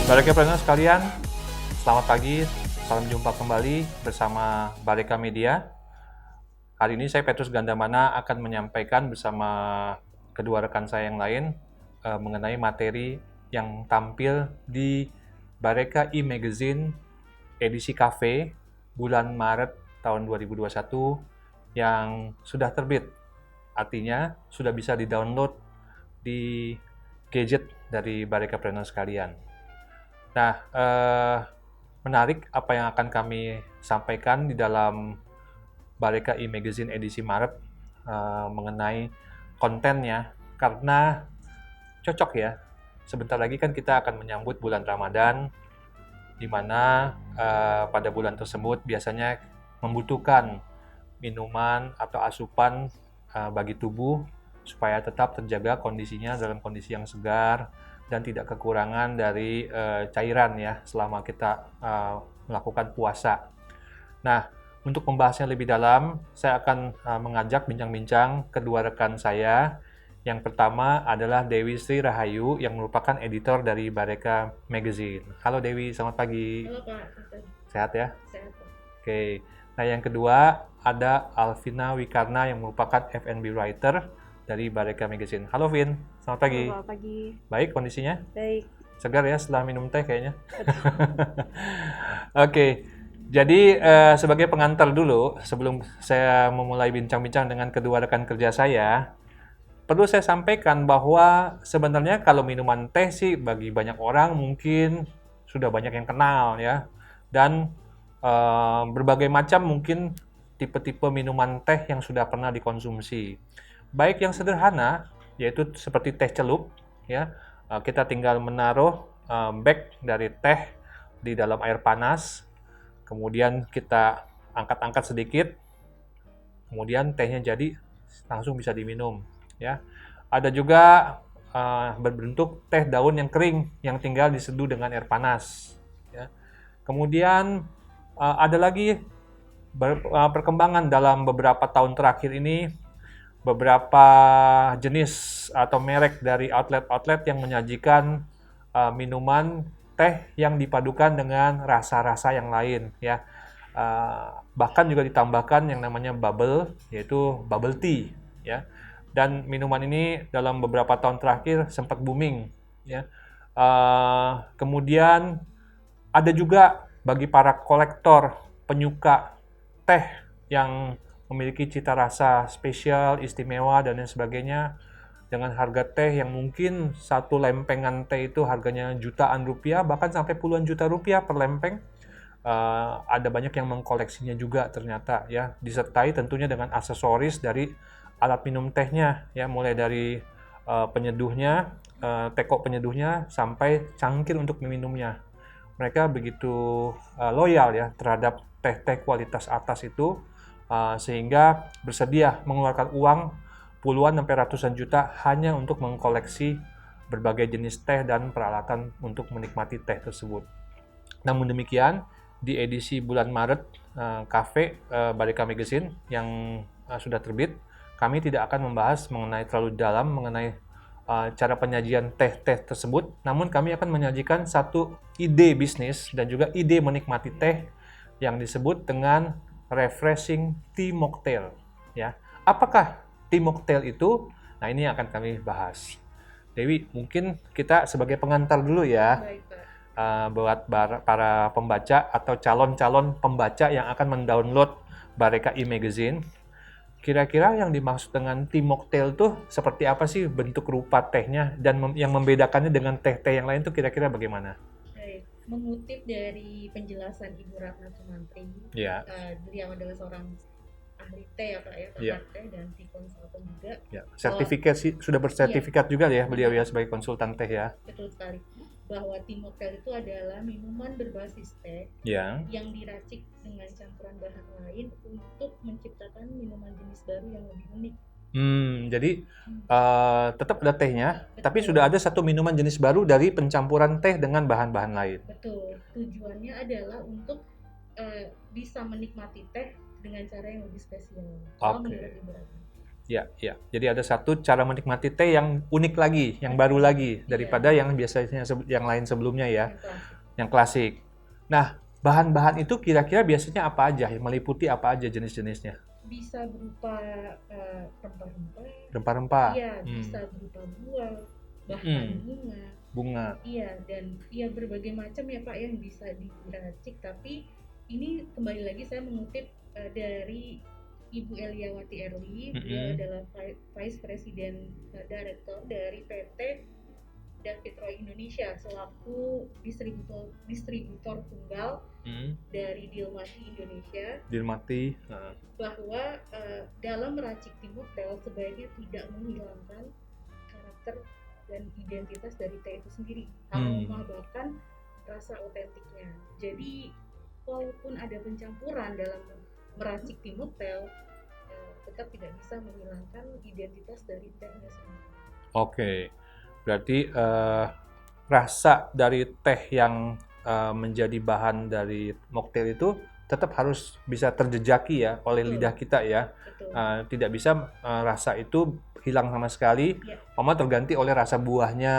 Barekapreneur sekalian, selamat pagi, salam jumpa kembali bersama Bareka Media. Hari ini saya Petrus Gandamana akan menyampaikan bersama kedua rekan saya yang lain mengenai materi yang tampil di Bareka e-Magazine edisi Cafe bulan Maret tahun 2021 yang sudah terbit. Artinya sudah bisa di-download di gadget dari Barekapreneur sekalian. Nah, menarik apa yang akan kami sampaikan di dalam Bareka e-Magazine edisi Maret mengenai kontennya, karena cocok ya. Sebentar lagi kan kita akan menyambut bulan Ramadan, di mana pada bulan tersebut biasanya membutuhkan minuman atau asupan bagi tubuh supaya tetap terjaga kondisinya dalam kondisi yang segar dan tidak kekurangan dari cairan ya selama kita melakukan puasa. Nah, untuk membahasnya lebih dalam, saya akan mengajak bincang-bincang kedua rekan saya. Yang pertama adalah Dewi Sri Rahayu yang merupakan editor dari Bareka Magazine. Halo Dewi, selamat pagi. Halo Pak. Sehat ya? Sehat Pak. Oke. Nah, yang kedua ada Alvina Wikarna yang merupakan F&B writer dari Bareka Magazine. Halo Vin, selamat pagi. Halo, pagi. Baik kondisinya? Baik. Segar ya setelah minum teh kayaknya. Oke, jadi sebagai pengantar dulu sebelum saya memulai bincang-bincang dengan kedua rekan kerja saya, perlu saya sampaikan bahwa sebenarnya kalau minuman teh sih bagi banyak orang mungkin sudah banyak yang kenal ya, dan berbagai macam mungkin tipe-tipe minuman teh yang sudah pernah dikonsumsi. Baik yang sederhana, yaitu seperti teh celup, ya, kita tinggal menaruh bag dari teh di dalam air panas, kemudian kita angkat-angkat sedikit, kemudian tehnya jadi langsung bisa diminum. Ya, ada juga berbentuk teh daun yang kering yang tinggal diseduh dengan air panas. Ya. Kemudian ada lagi perkembangan dalam beberapa tahun terakhir ini, beberapa jenis atau merek dari outlet-outlet yang menyajikan minuman teh yang dipadukan dengan rasa-rasa yang lain ya. Bahkan juga ditambahkan yang namanya bubble, yaitu bubble tea ya. Dan minuman ini dalam beberapa tahun terakhir sempat booming ya. Kemudian ada juga bagi para kolektor penyuka teh yang memiliki cita rasa spesial, istimewa, dan lain sebagainya, dengan harga teh yang mungkin satu lempengan teh itu harganya jutaan rupiah, bahkan sampai puluhan juta rupiah per lempeng. Ada banyak yang mengkoleksinya juga ternyata ya, disertai tentunya dengan aksesoris dari alat minum tehnya ya, mulai dari penyeduhnya, teko penyeduhnya, sampai cangkir untuk meminumnya. Mereka begitu loyal ya terhadap teh-teh kualitas atas itu, sehingga bersedia mengeluarkan uang puluhan sampai ratusan juta hanya untuk mengkoleksi berbagai jenis teh dan peralatan untuk menikmati teh tersebut. Namun demikian, di edisi bulan Maret Cafe Bareka Magazine yang sudah terbit, kami tidak akan membahas mengenai terlalu dalam mengenai cara penyajian teh-teh tersebut, namun kami akan menyajikan satu ide bisnis dan juga ide menikmati teh yang disebut dengan refreshing tea mocktail ya. Apakah tea mocktail itu? Nah, ini yang akan kami bahas. Dewi, mungkin kita sebagai pengantar dulu ya. Baik, Pak. Buat para pembaca atau calon-calon pembaca yang akan mendownload Bareka e-Magazine. Kira-kira yang dimaksud dengan tea mocktail tuh seperti apa sih bentuk rupa tehnya, dan yang membedakannya dengan teh-teh yang lain tuh kira-kira bagaimana? Baik. Mengutip dari penjelasan Ibu Ratna Sumantri, Ya. beliau adalah seorang ahli teh ya Pak ya, pakar Ya. teh dan tea konsultan juga. Ya, sertifikasi sudah bersertifikat juga ya beliau ya sebagai konsultan teh ya. Betul sekali. Bahwa tea mocktail itu adalah minuman berbasis teh Ya. yang diracik dengan campuran bahan lain untuk menciptakan minuman jenis baru yang lebih unik. Jadi tetap ada tehnya, tapi Betul. sudah ada satu minuman jenis baru dari pencampuran teh dengan bahan-bahan lain. Betul. Tujuannya adalah untuk bisa menikmati teh dengan cara yang lebih spesial. Kalau Oke. menurut Ibu Ratna. Ya, ya. Jadi ada satu cara menikmati teh yang unik lagi, yang baru lagi daripada yang biasanya yang lain sebelumnya ya, yang klasik. Nah, bahan-bahan itu kira-kira biasanya apa aja? Yang meliputi apa aja jenis-jenisnya? Bisa berupa rempah-rempah, Rempah-rempah. iya, bisa berupa buah, bahkan Hmm, bunga. bunga. Iya, dan iya berbagai macam ya Pak yang bisa diracik. Tapi ini kembali lagi saya mengutip dari Ibu Eliawati Erli. Beliau adalah Vice President Director dari PT David Roy Indonesia selaku distributor tunggal dari Dilmati Indonesia. Dilmati. Bahwa dalam meracik timoktel sebaiknya tidak menghilangkan karakter dan identitas dari teh itu sendiri, aroma bahkan rasa otentiknya. Jadi walaupun ada pencampuran dalam meracik timoktel, tetap tidak bisa menghilangkan identitas dari tehnya sendiri. Oke, berarti rasa dari teh yang menjadi bahan dari mocktail itu tetap harus bisa terjejaki ya oleh lidah kita ya. Tidak bisa rasa itu hilang sama sekali, Mama terganti oleh rasa buahnya.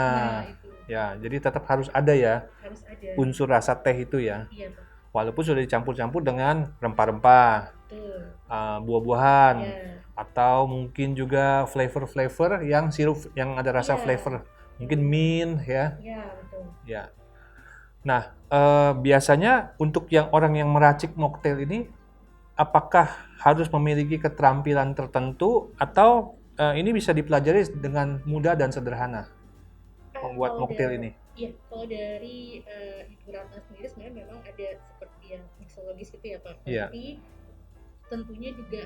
Ya, jadi tetap harus ada ya. Harus ada. Unsur rasa teh itu ya. Iya, Pak. Walaupun sudah dicampur-campur dengan rempah-rempah, buah-buahan, atau mungkin juga flavor-flavor yang sirup yang ada rasa flavor, mungkin mint ya. Iya, betul. Ya. Nah, biasanya untuk orang yang meracik mocktail ini, apakah harus memiliki keterampilan tertentu atau ini bisa dipelajari dengan mudah dan sederhana membuat mocktail ini? Iya, kalau dari Ibu Ratna sendiri sebenarnya memang ada seperti yang mixologis gitu ya Pak. Tapi tentunya juga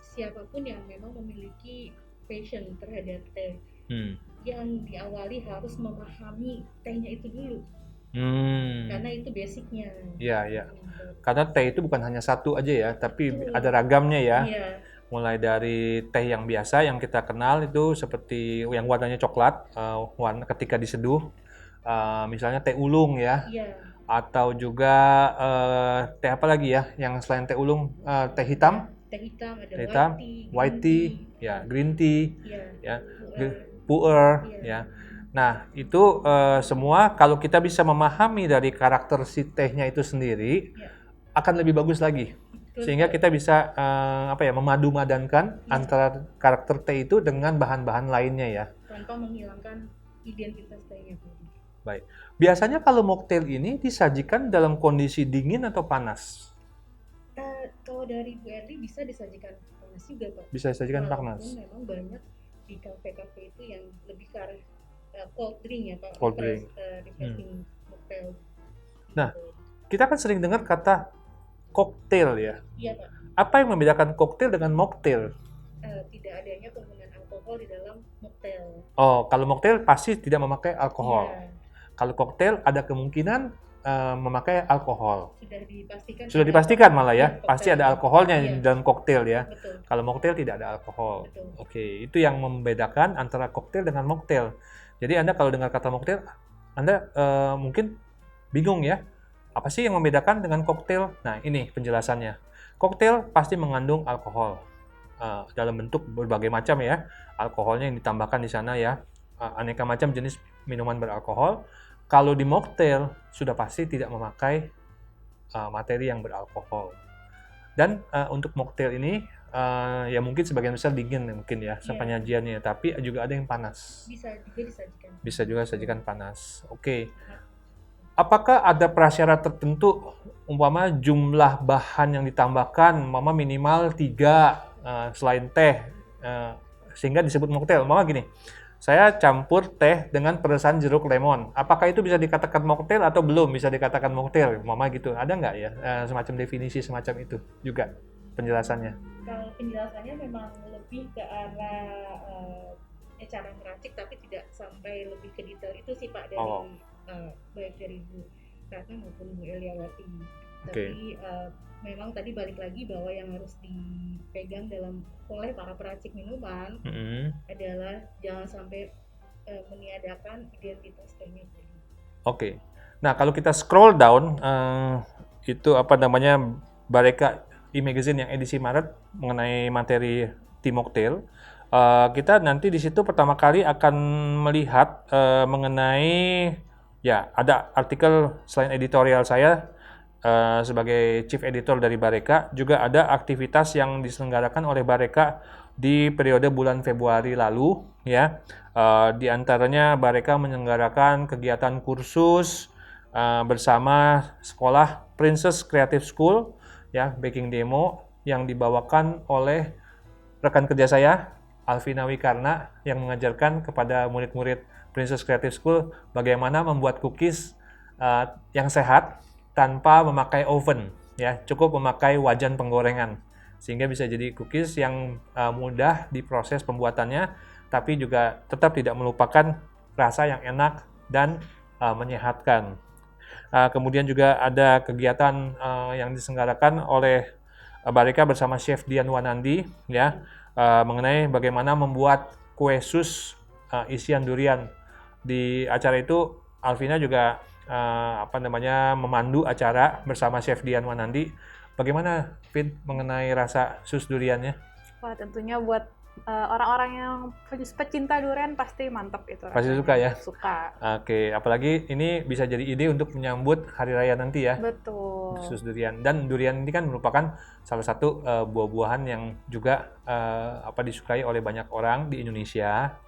siapapun yang memang memiliki passion terhadap teh, yang diawali harus memahami tehnya itu dulu. Karena itu basicnya. Iya, iya. Karena teh itu bukan hanya satu aja ya, tapi ada ragamnya ya. Mulai dari teh yang biasa yang kita kenal itu seperti yang warnanya coklat, warna ketika diseduh, misalnya teh ulung ya. Atau juga teh apa lagi ya, yang selain teh ulung, teh hitam. Teh hitam, ada white tea, ya, green tea, ya, pu'er, ya. Nah, itu semua kalau kita bisa memahami dari karakter si tehnya itu sendiri, akan lebih bagus lagi. Sehingga kita bisa memadu-madankan antara karakter teh itu dengan bahan-bahan lainnya ya. Tanpa menghilangkan identitas tehnya. Baik. Biasanya kalau mocktail ini disajikan dalam kondisi dingin atau panas? Kalau dari Bu Erli bisa disajikan panas juga Pak. Bisa disajikan panas. Walaupun memang banyak di kafe-kafe itu yang lebih ke arah cold drink ya Pak. Cold drink. Refreshing mocktail. Nah, kita kan sering dengar kata koktail ya. Iya Pak. Apa yang membedakan koktail dengan mocktail? Tidak adanya penggunaan alkohol di dalam mocktail. Oh, kalau mocktail pasti tidak memakai alkohol. Iya. Kalau koktail ada kemungkinan memakai alkohol. Sudah dipastikan malah ya, pasti ada alkoholnya di dalam koktail ya. Betul. Kalau mocktail tidak ada alkohol. Betul. Oke, itu yang membedakan antara koktail dengan mocktail. Jadi Anda kalau dengar kata mocktail, Anda mungkin bingung ya. Apa sih yang membedakan dengan koktail? Nah, ini penjelasannya. Koktail pasti mengandung alkohol dalam bentuk berbagai macam ya. Alkoholnya yang ditambahkan di sana ya. Aneka macam jenis minuman beralkohol. Kalau di mocktail sudah pasti tidak memakai materi yang beralkohol. Dan untuk mocktail ini ya mungkin sebagian besar dingin mungkin ya penyajiannya, tapi juga ada yang panas. Bisa juga disajikan. Bisa juga disajikan panas. Oke. Apakah ada prasyarat tertentu, umpama jumlah bahan yang ditambahkan, umpama minimal 3 selain teh, sehingga disebut mocktail? Umpama gini, saya campur teh dengan peresan jeruk lemon. Apakah itu bisa dikatakan mocktail atau belum bisa dikatakan mocktail? Umpama gitu, ada nggak ya semacam definisi semacam itu juga penjelasannya? Kalau penjelasannya memang lebih ke arah cara meracik, tapi tidak sampai lebih ke detail itu sih Pak dari baik dari Bu Ratna maupun Bu Eliawati. Tapi memang tadi balik lagi bahwa yang harus dipegang oleh para peracik minuman adalah jangan sampai meniadakan identitas tehnya. Oke. Nah, kalau kita scroll down itu Bareka e-magazine yang edisi Maret mengenai materi tea mocktail, Kita nanti di situ pertama kali akan melihat mengenai, ya, ada artikel selain editorial saya sebagai chief editor dari Bareka, juga ada aktivitas yang diselenggarakan oleh Bareka di periode bulan Februari lalu, ya. Di antaranya Bareka menyelenggarakan kegiatan kursus bersama sekolah Princess Creative School, ya, baking demo yang dibawakan oleh rekan kerja saya, Alvina Wikarna, yang mengajarkan kepada murid-murid Princess Creative School bagaimana membuat cookies yang sehat tanpa memakai oven, ya, cukup memakai wajan penggorengan, sehingga bisa jadi cookies yang mudah diproses pembuatannya, tapi juga tetap tidak melupakan rasa yang enak dan menyehatkan. Kemudian juga ada kegiatan yang diselenggarakan oleh Bareka bersama Chef Dian Wanandi, ya, mengenai bagaimana membuat kue sus isian durian. Di acara itu Alvina juga memandu acara bersama Chef Dian Wanandi. Bagaimana, Vin, mengenai rasa sus duriannya? Wah, tentunya buat orang-orang yang pecinta durian pasti mantap itu rasanya. Pasti suka ya? Suka. Oke, apalagi ini bisa jadi ide untuk menyambut hari raya nanti ya. Betul. Sus durian. Dan durian ini kan merupakan salah satu buah-buahan yang juga disukai oleh banyak orang di Indonesia.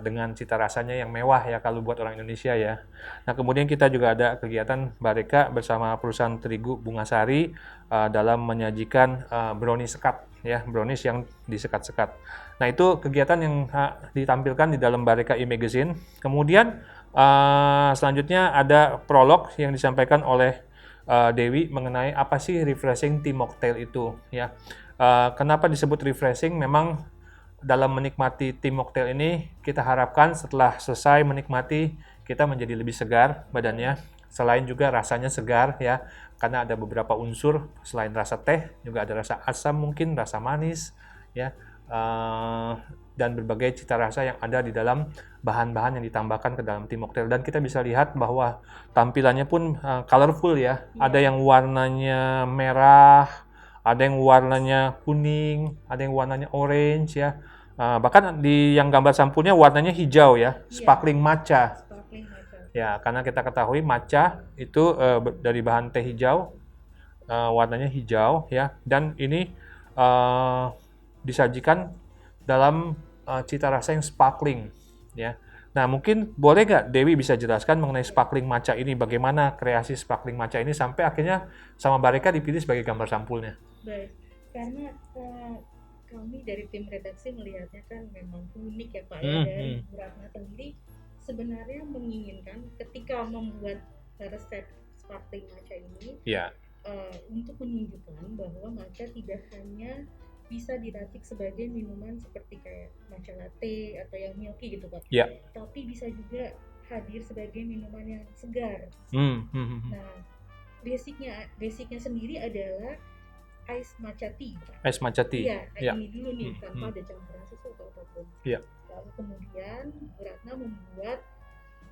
Dengan cita rasanya yang mewah ya kalau buat orang Indonesia ya. Nah, kemudian kita juga ada kegiatan Bareka bersama perusahaan terigu Bungasari dalam menyajikan brownies sekat, ya, brownies yang disekat-sekat. Nah, itu kegiatan yang ditampilkan di dalam Bareka e-magazine. Kemudian selanjutnya ada prolog yang disampaikan oleh Dewi mengenai apa sih refreshing tea mocktail itu, ya. Kenapa disebut refreshing? Memang dalam menikmati tea mocktail ini, kita harapkan setelah selesai menikmati, kita menjadi lebih segar badannya. Selain juga rasanya segar, ya, karena ada beberapa unsur selain rasa teh, juga ada rasa asam mungkin, rasa manis, ya, dan berbagai cita rasa yang ada di dalam bahan-bahan yang ditambahkan ke dalam tea mocktail. Dan kita bisa lihat bahwa tampilannya pun colorful ya. Ada yang warnanya merah, ada yang warnanya kuning, ada yang warnanya orange ya. Bahkan di yang gambar sampulnya warnanya hijau ya, sparkling matcha. Sparkling matcha. Ya, karena kita ketahui matcha itu dari bahan teh hijau, warnanya hijau ya, dan ini disajikan dalam cita rasa yang sparkling ya. Nah, mungkin boleh nggak Dewi bisa jelaskan mengenai sparkling matcha ini, bagaimana kreasi sparkling matcha ini sampai akhirnya sama Bareka dipilih sebagai gambar sampulnya? Baik, karena kami dari tim redaksi melihatnya kan memang unik ya Pak ya, dari Bu Ratna sendiri sebenarnya menginginkan ketika membuat resep sparkling matcha ini untuk menunjukkan bahwa matcha tidak hanya bisa diracik sebagai minuman seperti kayak matcha latte atau yang milky gitu Pak, tapi bisa juga hadir sebagai minuman yang segar. Nah, basicnya sendiri adalah ice matcha tea. Ice matcha tea. Iya, ini dulu nih tanpa ada campuran susu atau apapun. Lalu kemudian Bu Ratna membuat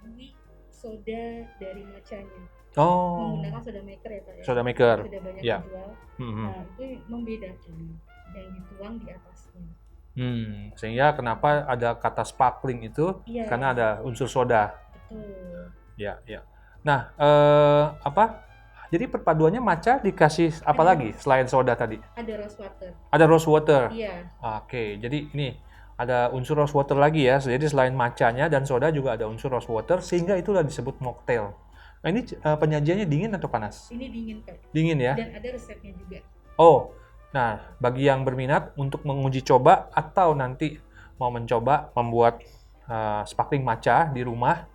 buih soda dari matchanya. Menggunakan soda maker ya Pak ya. Soda maker. Sudah banyak dijual. Nah, itu membedakan yang dituang di atasnya. Sehingga kenapa ada kata sparkling itu? Karena ada unsur soda. Betul. Ya. Nah, jadi perpaduannya matcha dikasih apa lagi selain soda tadi? Ada rose water. Ada rose water. Iya. Oke, jadi ini ada unsur rose water lagi ya. Jadi selain matchanya dan soda juga ada unsur rose water, sehingga itulah disebut mocktail. Nah, ini penyajiannya dingin atau panas? Ini dingin Pak. Dingin ya. Dan ada resepnya juga. Nah, bagi yang berminat untuk menguji coba atau nanti mau mencoba membuat sparkling matcha di rumah,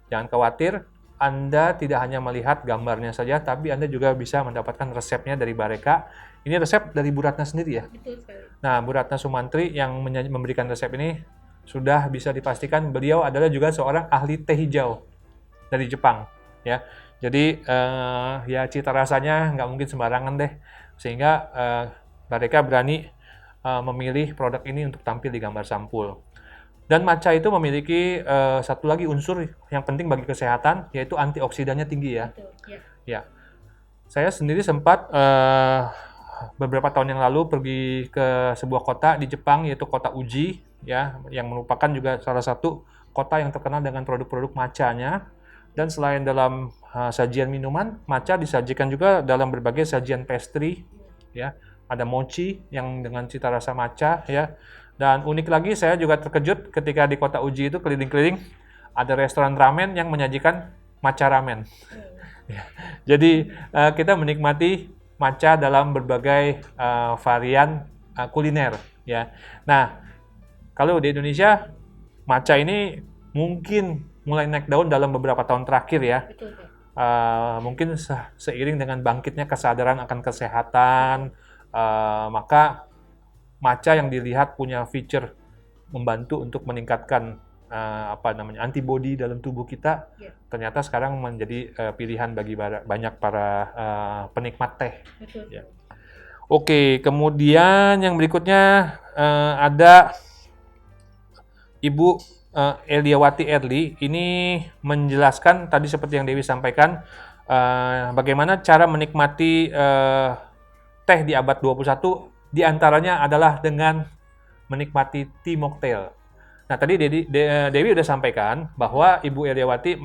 jangan khawatir. Anda tidak hanya melihat gambarnya saja, tapi Anda juga bisa mendapatkan resepnya dari Bareka. Ini resep dari Bu Ratna sendiri ya? Betul sekali. Nah, Bu Ratna Sumantri yang memberikan resep ini sudah bisa dipastikan beliau adalah juga seorang ahli teh hijau dari Jepang. Ya, jadi ya cita rasanya nggak mungkin sembarangan deh, sehingga Bareka berani memilih produk ini untuk tampil di gambar sampul. Dan matcha itu memiliki satu lagi unsur yang penting bagi kesehatan, yaitu antioksidannya tinggi ya. Betul, ya. Saya sendiri sempat beberapa tahun yang lalu pergi ke sebuah kota di Jepang, yaitu kota Uji, ya, yang merupakan juga salah satu kota yang terkenal dengan produk-produk matchanya. Dan selain dalam sajian minuman, matcha disajikan juga dalam berbagai sajian pastry, ya. Ada mochi yang dengan cita rasa matcha, ya. Dan unik lagi, saya juga terkejut ketika di kota Uji itu keliling-keliling ada restoran ramen yang menyajikan matcha ramen. Ya. Jadi kita menikmati matcha dalam berbagai varian kuliner, ya. Nah, kalau di Indonesia matcha ini mungkin mulai naik daun dalam beberapa tahun terakhir, ya. Betul, Pak. Mungkin seiring dengan bangkitnya kesadaran akan kesehatan, maka matcha yang dilihat punya feature membantu untuk meningkatkan antibodi dalam tubuh kita, Ya. ternyata sekarang menjadi pilihan bagi banyak para penikmat teh. Betul. Ya. Oke, kemudian yang berikutnya ada Ibu Eliawati Erli. Ini menjelaskan tadi seperti yang Dewi sampaikan, bagaimana cara menikmati teh di abad 21, diantaranya adalah dengan menikmati tea mocktail. Nah, tadi Dewi sudah sampaikan bahwa Ibu Eliawati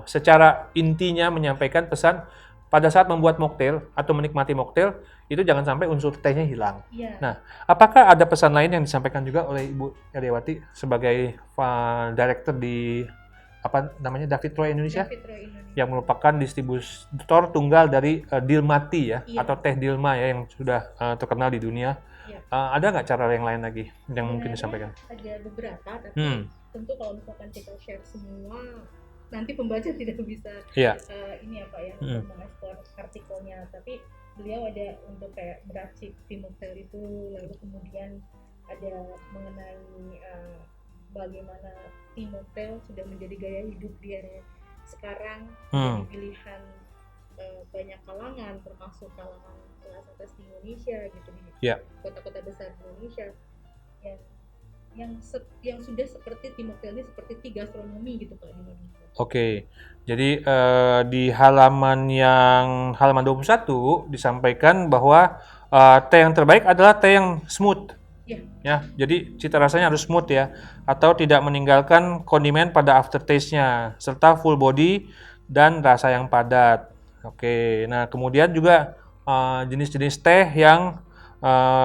secara intinya menyampaikan pesan pada saat membuat mocktail atau menikmati mocktail, itu jangan sampai unsur tehnya hilang. Iya. Nah, apakah ada pesan lain yang disampaikan juga oleh Ibu Eliawati sebagai director di David Roy Indonesia? David Roy Indonesia. Yang merupakan distributor tunggal dari Dilma Tea, ya, Iya. atau teh Dilma, ya, yang sudah terkenal di dunia. Iya. Ada nggak cara yang lain lagi yang mungkin disampaikan? Ada beberapa, tapi tentu kalau misalkan kita share semua, nanti pembaca tidak bisa Iya. untuk mengekspor artikelnya. Tapi beliau ada untuk kayak meracik tea mocktail itu, lalu kemudian ada mengenai bagaimana tea mocktail sudah menjadi gaya hidup dia sekarang, jadi pilihan banyak kalangan, termasuk kalangan kelas atas di Indonesia gitu, di kota-kota besar di Indonesia yang sudah seperti tea mocktail ini seperti tea gastronomi gitu Pak di Indonesia. Oke. Jadi di halaman 21 disampaikan bahwa teh yang terbaik adalah teh yang smooth. Ya, jadi cita rasanya harus smooth, ya, atau tidak meninggalkan kondimen pada aftertaste-nya, serta full body dan rasa yang padat. Oke, nah kemudian juga jenis-jenis teh yang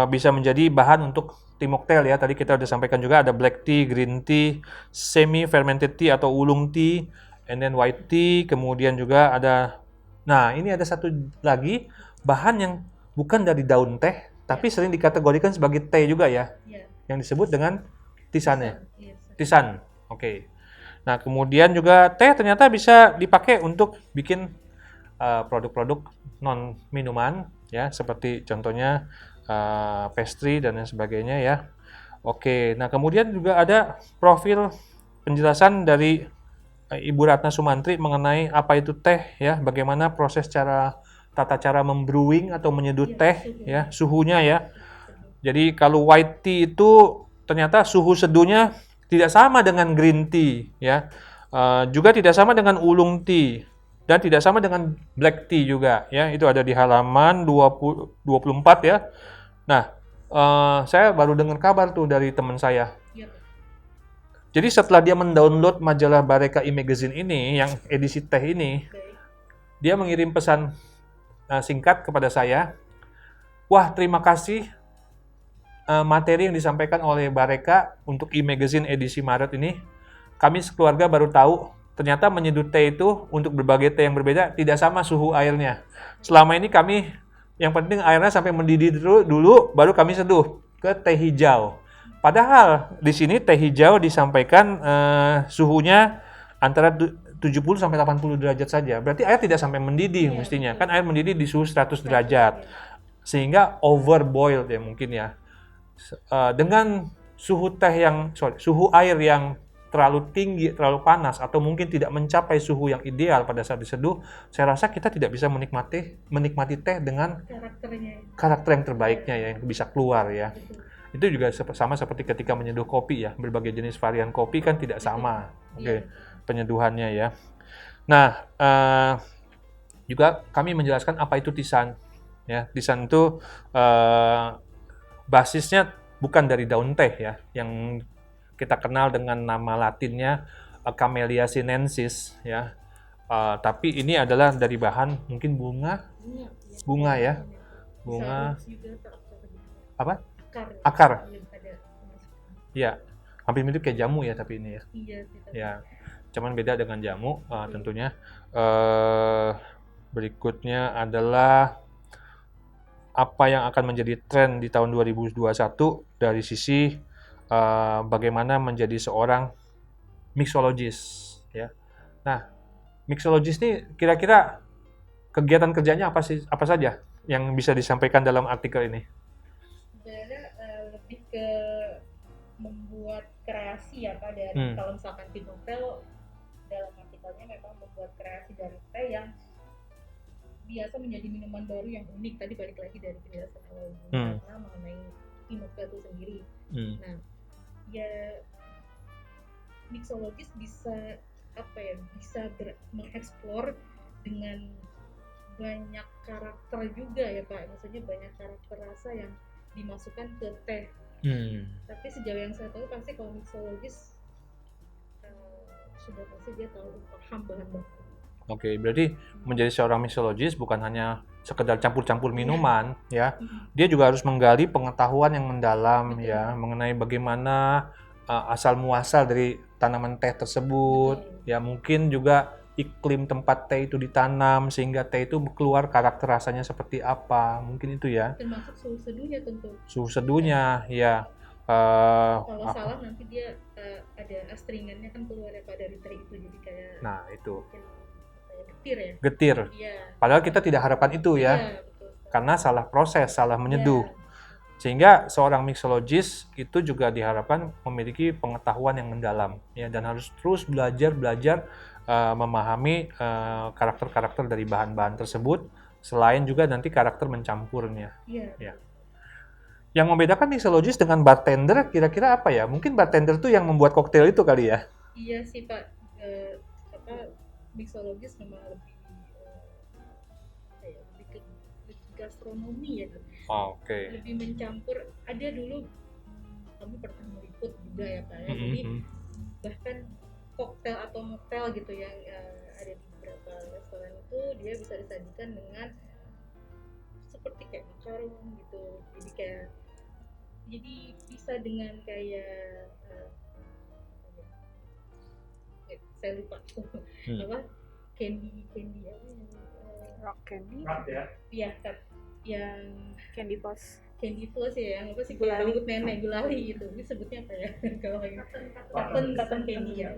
bisa menjadi bahan untuk tea mocktail, ya. Tadi kita sudah sampaikan juga ada black tea, green tea, semi fermented tea atau oolong tea, and then white tea. Kemudian juga ada, nah ini ada satu lagi bahan yang bukan dari daun teh, tapi sering dikategorikan sebagai teh juga, ya, yang disebut dengan tisannya. Tisan. Oke. Nah, kemudian juga teh ternyata bisa dipakai untuk bikin produk-produk non minuman, ya, seperti contohnya pastry dan lain sebagainya, ya. Oke. Nah, kemudian juga ada profil penjelasan dari Ibu Ratna Sumantri mengenai apa itu teh, ya, bagaimana proses tata cara membrewing atau menyeduh teh, ya, suhunya, ya. Jadi kalau white tea itu ternyata suhu seduhnya tidak sama dengan green tea, ya. Juga tidak sama dengan oolong tea dan tidak sama dengan black tea juga, ya. Itu ada di halaman 24, ya. Nah, saya baru dengar kabar tuh dari teman saya. Jadi setelah dia mendownload majalah Bareka e-magazine ini, yang edisi teh ini, dia mengirim pesan singkat kepada saya. Wah, terima kasih materi yang disampaikan oleh Bareka untuk e-magazine edisi Maret ini. Kami sekeluarga baru tahu ternyata menyeduh teh itu untuk berbagai teh yang berbeda tidak sama suhu airnya. Selama ini kami yang penting airnya sampai mendidih dulu baru kami seduh ke teh hijau. Padahal di sini teh hijau disampaikan suhunya antara 70 sampai 80 derajat saja. Berarti air tidak sampai mendidih mestinya. Kan air mendidih di suhu 100 derajat. Sehingga overboiled, ya, mungkin, ya. Dengan suhu air yang terlalu tinggi, terlalu panas, atau mungkin tidak mencapai suhu yang ideal pada saat diseduh, saya rasa kita tidak bisa menikmati teh dengan karakter yang terbaiknya, ya, yang bisa keluar, ya. Itu juga sama seperti ketika menyeduh kopi, ya. Berbagai jenis varian kopi kan tidak sama. Oke. Penyeduhannya, ya. Nah, juga kami menjelaskan apa itu tisan. ya. Pisang itu basisnya bukan dari daun teh ya, yang kita kenal dengan nama latinnya Camellia sinensis ya. Tapi ini adalah dari bahan mungkin bunga ya, bunga apa? Akar. Ya, hampir mirip kayak jamu ya tapi ini ya. Iya, Ya, cuman beda dengan jamu tentunya. Berikutnya adalah apa yang akan menjadi tren di tahun 2021 dari sisi bagaimana menjadi seorang mixologist ya. Nah, mixologist ini kira-kira kegiatan kerjanya apa saja yang bisa disampaikan dalam artikel ini? Sebenarnya lebih ke membuat kreasi ya Pak, dari kalau misalkan di novel dalam artikelnya memang membuat kreasi dari teh yang biasa menjadi minuman baru yang unik. Tadi balik lagi dari penjelasan awal karena mengenai novel itu sendiri. Nah, ya mixologis bisa mengeksplor dengan banyak karakter juga ya Pak. Maksudnya banyak karakter rasa yang dimasukkan ke teh. Tapi sejauh yang saya tahu pasti kalau mixologis sudah pasti dia tahu paham bahan baku. Oke, berarti menjadi seorang mixologist bukan hanya sekedar campur-campur minuman ya. Dia juga harus menggali pengetahuan yang mendalam ya mengenai bagaimana asal muasal dari tanaman teh tersebut. Ya, mungkin juga iklim tempat teh itu ditanam sehingga teh itu keluar karakter rasanya seperti apa. Mungkin itu ya. Termasuk suhu seduhnya tentu. Suhu seduhnya ya. Kalau salah nanti dia ada astringannya kan keluar ya Pak dari teh itu, jadi kayak itu getir ya. Getir. Iya. Padahal kita tidak harapkan itu ya. Iya, betul. Karena salah proses, salah menyeduh. Sehingga seorang mixologist itu juga diharapkan memiliki pengetahuan yang mendalam ya, dan harus terus belajar memahami karakter-karakter dari bahan-bahan tersebut, selain juga nanti karakter mencampurnya. Ya. Yang membedakan mixologist dengan bartender kira-kira apa ya? Mungkin bartender tuh yang membuat koktail itu kali ya? Iya sih Pak. Mixologist memang lebih ke gastronomi ya. Oke. Lebih mencampur. Ada dulu kami pernah meliput juga ya Pak ya. Jadi bahkan koktail atau mocktail gitu yang ada di beberapa restoran itu dia bisa disajikan dengan seperti kayak makaron gitu. Jadi bisa dengan kayak saya lupa apa candy apa yang rock candy ya yang candy floss ya, yang apa sih kayak rambut nenek, gulali gitu. Ini sebutnya apa ya? Kalau yang cotton candy ya.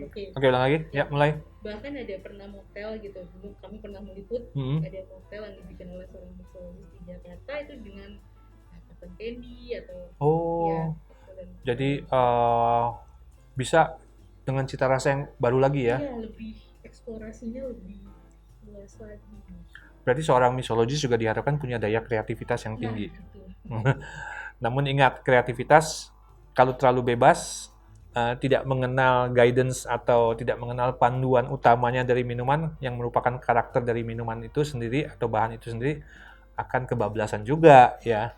Oke, ulang lagi. Ya, mulai. Bahkan ada pernah mocktail gitu. Dulu kami pernah meliput ada mocktail yang dibikin oleh seorang mixologist di Jakarta itu dengan cotton candy atau jadi bisa dengan cita rasa yang baru lagi ya. Iya, lebih eksplorasinya lebih luas lagi. Berarti seorang mixologist juga diharapkan punya daya kreativitas yang tinggi. Namun ingat, kreativitas kalau terlalu bebas, tidak mengenal guidance atau tidak mengenal panduan utamanya dari minuman yang merupakan karakter dari minuman itu sendiri atau bahan itu sendiri, akan kebablasan juga ya.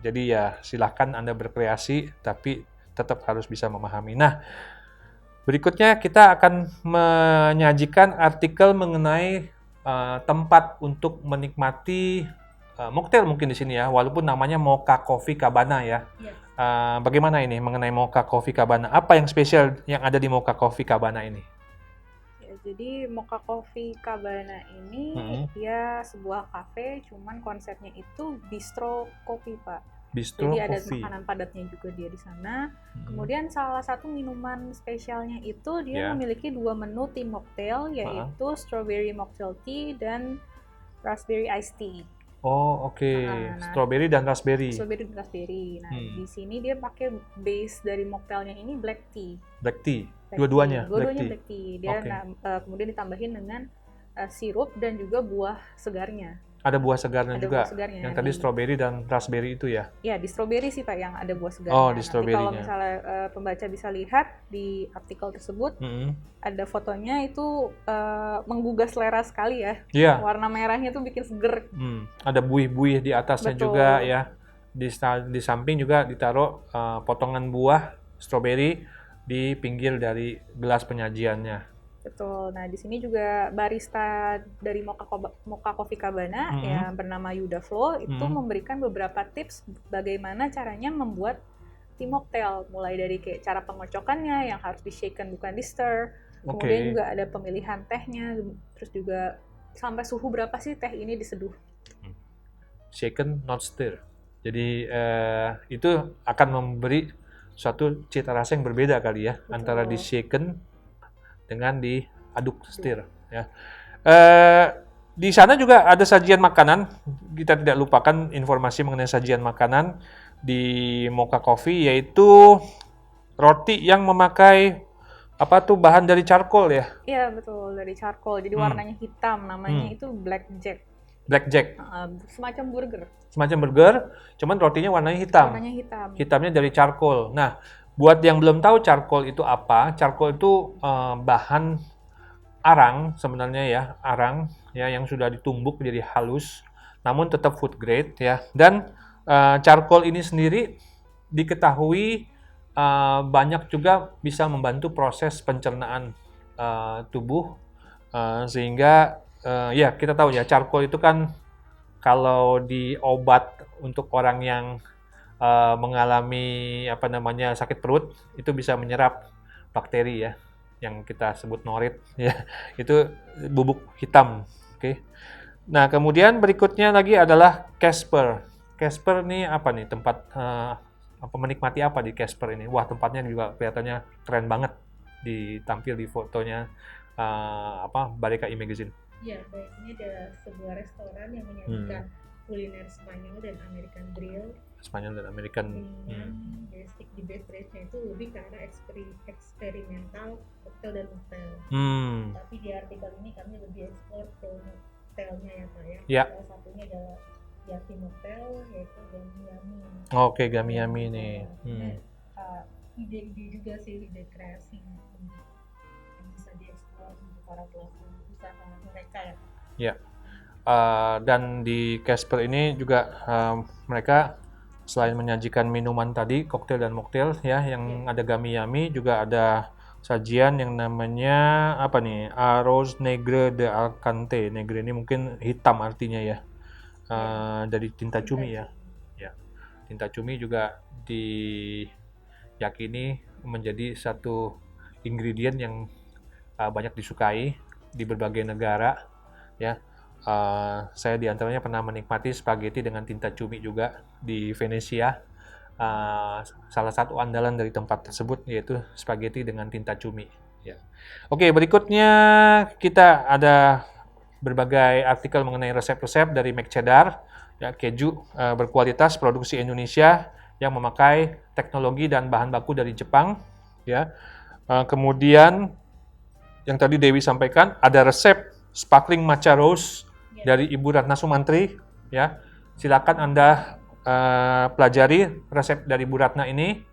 Jadi ya silahkan Anda berkreasi, tapi tetap harus bisa memahami. Nah, berikutnya kita akan menyajikan artikel mengenai tempat untuk menikmati mocktail mungkin di sini ya, walaupun namanya Mocha Coffee Cabana ya. Bagaimana ini mengenai Mocha Coffee Cabana? Apa yang spesial yang ada di Mocha Coffee Cabana ini? Ya, jadi Mocha Coffee Cabana ini dia sebuah kafe, cuman konsepnya itu bistro kopi Pak. Bistro jadi ada coffee. Makanan padatnya juga dia di sana. Kemudian salah satu minuman spesialnya itu dia memiliki 2 menu tim mocktail, yaitu strawberry mocktail tea dan raspberry iced tea. Oh, oke. Strawberry dan raspberry. Nah, di sini dia pakai base dari mocktailnya ini black tea. Black tea. Dua-duanya black tea. Dia kemudian ditambahin dengan sirup dan juga buah segarnya. Ada buah segarnya Ada juga. buah segarnya Yang tadi di- strawberry dan raspberry itu ya. Ya, di strawberry sih Pak yang ada buah segarnya. Oh, di Nanti kalau strawberry-nya. misalnya pembaca bisa lihat di artikel tersebut, Mm-mm. ada fotonya itu menggugah selera sekali ya. Iya. Warna merahnya tuh bikin seger. Ada buih-buih di atasnya Betul. juga ya. Di samping juga ditaruh potongan buah strawberry di pinggir dari gelas penyajiannya. Betul. Nah, di sini juga barista dari Mocha Coffee Cabana Mhm. yang bernama Yuda Flo itu Mhm. memberikan beberapa tips bagaimana caranya membuat tea mocktail, mulai dari kayak cara pengocokannya yang harus di shaken bukan di stir. Kemudian Oke. juga ada pemilihan tehnya, terus juga sampai suhu berapa sih teh ini diseduh. Shaken not stir. Jadi itu akan memberi suatu cita rasa yang berbeda kali ya, Betul. antara di shaken dengan diaduk stir ya. Di sana juga ada sajian makanan. Kita tidak lupakan informasi mengenai sajian makanan di Mocha Coffee, yaitu roti yang memakai apa tuh bahan dari charcoal ya, Iya, betul, dari charcoal. Jadi warnanya hitam, namanya itu blackjack. blackjack, Semacam burger. semacam burger, cuman rotinya warnanya hitam. Warnanya hitam. Hitamnya dari charcoal. Nah, buat yang belum tahu charcoal itu apa, charcoal itu bahan arang sebenarnya ya, arang ya yang sudah ditumbuk jadi halus, namun tetap food grade ya. Dan charcoal ini sendiri diketahui banyak juga bisa membantu proses pencernaan tubuh, sehingga ya kita tahu ya charcoal itu kan kalau di obat untuk orang yang mengalami apa namanya sakit perut itu bisa menyerap bakteri ya yang kita sebut norit ya, itu bubuk hitam. Oke. Nah, kemudian berikutnya lagi adalah Casper. Casper ini apa nih, tempat apa, menikmati apa di Casper ini? Wah, tempatnya juga kelihatannya keren banget ditampil di fotonya apa Bareka E-Magazine. Ya, baik, ini ada sebuah restoran yang menyajikan kuliner Spanyol dan American Grill Spanyol dan American. dengan basic di beverage-nya itu lebih ke arah eksperimental cocktail dan mocktail. Tapi di artikel ini kami lebih explore ke mocktailnya ya Pak ya. Ya. Salah satunya adalah Yaki mocktail, yaitu Gami Yami. Oke, Gami Yami nih. Ide-ide juga sih, ide kreasi yang bisa dieksplor untuk para pelaku usaha mereka ya Pak. Ya. Dan di Casper ini juga mereka selain menyajikan minuman tadi, koktail dan mocktail ya, yang ada Gami Yami, juga ada sajian yang namanya apa nih? Arroz Negre de Alcante. Negre ini mungkin hitam artinya ya. Dari tinta cumi ya. Ya. Tinta cumi juga diyakini menjadi satu ingredient yang banyak disukai di berbagai negara ya. Saya diantaranya pernah menikmati spaghetti dengan tinta cumi juga di Venesia. Salah satu andalan dari tempat tersebut yaitu spaghetti dengan tinta cumi. Ya. Oke, berikutnya kita ada berbagai artikel mengenai resep-resep dari McCheddar, ya, keju berkualitas produksi Indonesia yang memakai teknologi dan bahan baku dari Jepang. Ya. Kemudian yang tadi Dewi sampaikan ada resep sparkling matcha rose dari Ibu Ratna Sumantri, ya. Silakan Anda pelajari resep dari Bu Ratna ini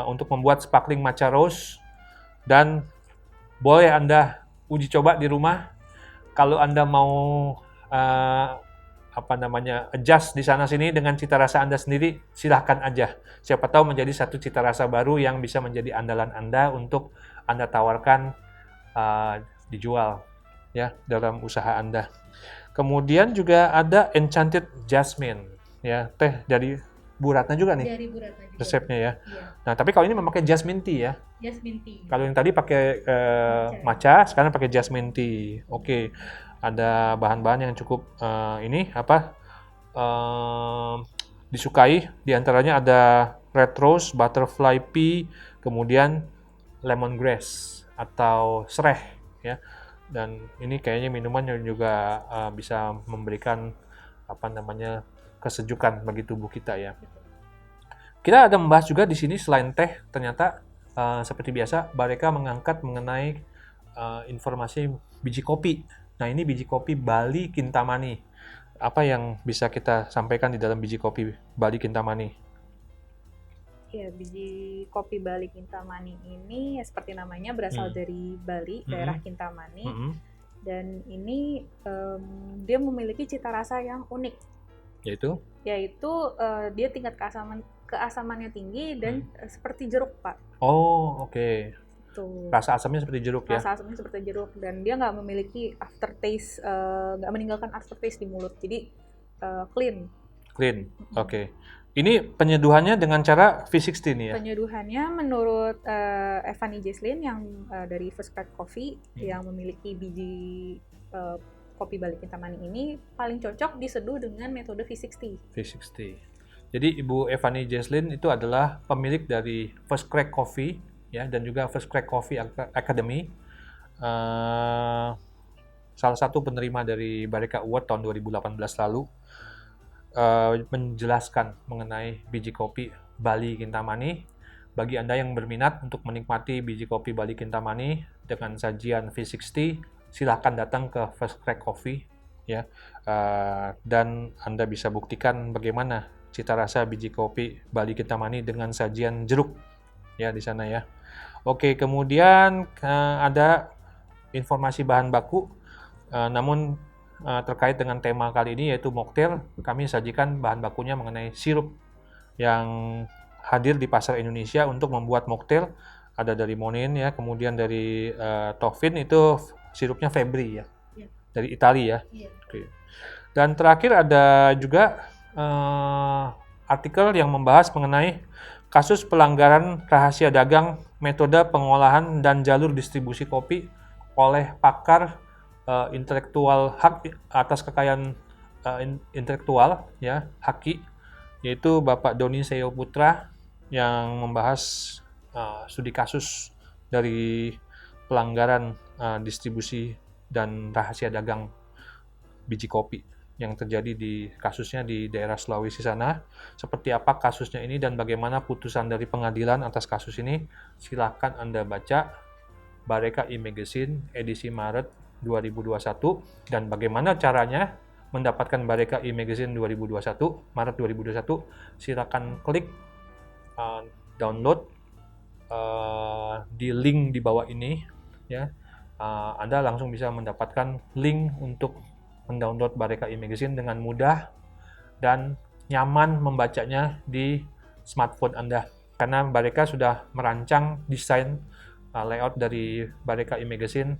untuk membuat sparkling matcha rose, dan boleh Anda uji coba di rumah. Kalau Anda mau apa namanya adjust di sana sini dengan cita rasa Anda sendiri, silahkan aja. Siapa tahu menjadi satu cita rasa baru yang bisa menjadi andalan Anda untuk Anda tawarkan dijual ya dalam usaha Anda. Kemudian juga ada Enchanted Jasmine, ya, teh dari Bu Ratna juga nih. Dari Bu Ratna juga. Resepnya ya. Iya. Nah, tapi kalau ini memakai jasmine tea ya. Jasmine tea. Kalau yang tadi pakai matcha, sekarang pakai jasmine tea. Oke. Ada bahan-bahan yang cukup ini apa? Disukai. Di antaranya ada red rose, butterfly pea, kemudian lemongrass atau sereh ya. Dan ini kayaknya minuman yang juga bisa memberikan apa namanya kesejukan bagi tubuh kita ya. Kita ada membahas juga di sini selain teh, ternyata seperti biasa Bareka mengangkat mengenai informasi biji kopi. Nah, ini biji kopi Bali Kintamani. apa yang bisa kita sampaikan di dalam biji kopi Bali Kintamani? Ya, biji kopi Bali Kintamani ini ya seperti namanya berasal dari Bali, daerah Kintamani. Dan ini dia memiliki cita rasa yang unik. Yaitu dia tingkat keasamannya tinggi dan seperti jeruk, Pak. Oh, oke. Tuh. Rasa asamnya seperti jeruk ya? Rasa asamnya seperti jeruk, dan dia nggak memiliki aftertaste, nggak meninggalkan aftertaste di mulut. Jadi clean. Clean, oke. Ini penyeduhannya dengan cara V60 nih ya? Penyeduhannya menurut Evany Jesslyn yang dari First Crack Coffee yang memiliki biji kopi Bali Kintamani ini paling cocok diseduh dengan metode V60. V60. Jadi Ibu Evany Jesslyn itu adalah pemilik dari First Crack Coffee ya, dan juga First Crack Coffee Academy. Salah satu penerima dari Bareka Award tahun 2018 lalu. Menjelaskan mengenai biji kopi Bali Kintamani. Bagi Anda yang berminat untuk menikmati biji kopi Bali Kintamani dengan sajian V60, silahkan datang ke First Crack Coffee ya, dan Anda bisa buktikan bagaimana cita rasa biji kopi Bali Kintamani dengan sajian jeruk ya di sana ya. Oke, kemudian ada informasi bahan baku, namun terkait dengan tema kali ini yaitu mocktail, kami sajikan bahan bakunya mengenai sirup yang hadir di pasar Indonesia untuk membuat mocktail. Ada dari Monin ya, kemudian dari Tofin itu sirupnya Febri ya, dari Italia ya. Oke. Dan terakhir ada juga artikel yang membahas mengenai kasus pelanggaran rahasia dagang, metode pengolahan dan jalur distribusi kopi oleh pakar intelektual hak atas kekayaan intelektual ya, HAKI, yaitu Bapak Doni Seo Putra, yang membahas studi kasus dari pelanggaran distribusi dan rahasia dagang biji kopi yang terjadi di kasusnya di daerah Sulawesi sana. Seperti apa kasusnya ini dan bagaimana putusan dari pengadilan atas kasus ini, silakan Anda baca Bareka e-Magazine edisi Maret 2021, dan bagaimana caranya mendapatkan Bareka e-Magazine 2021 Maret 2021, silakan klik download di link di bawah ini ya. Anda langsung bisa mendapatkan link untuk mendownload Bareka e-Magazine dengan mudah dan nyaman membacanya di smartphone Anda, karena Bareka sudah merancang desain layout dari Bareka e-Magazine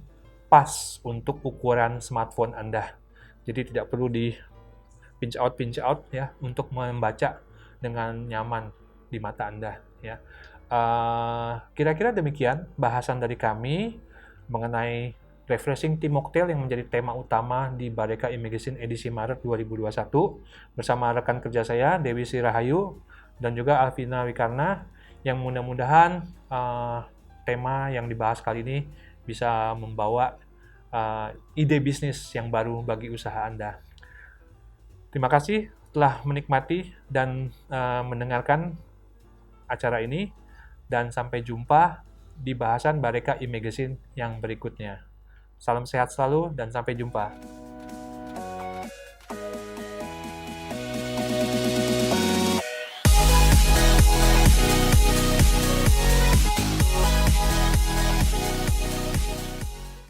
pas untuk ukuran smartphone Anda. Jadi tidak perlu di pinch out ya untuk membaca dengan nyaman di mata Anda ya. Kira-kira demikian bahasan dari kami mengenai Refreshing Tea Mocktail yang menjadi tema utama di Bareka e-Magazine edisi Maret 2021 bersama rekan kerja saya Dewi Sirahayu dan juga Alvina Wikarna, yang mudah-mudahan tema yang dibahas kali ini bisa membawa ide bisnis yang baru bagi usaha Anda. Terima kasih telah menikmati dan mendengarkan acara ini, dan sampai jumpa di bahasan Bareka e-Magazine yang berikutnya. Salam sehat selalu dan sampai jumpa.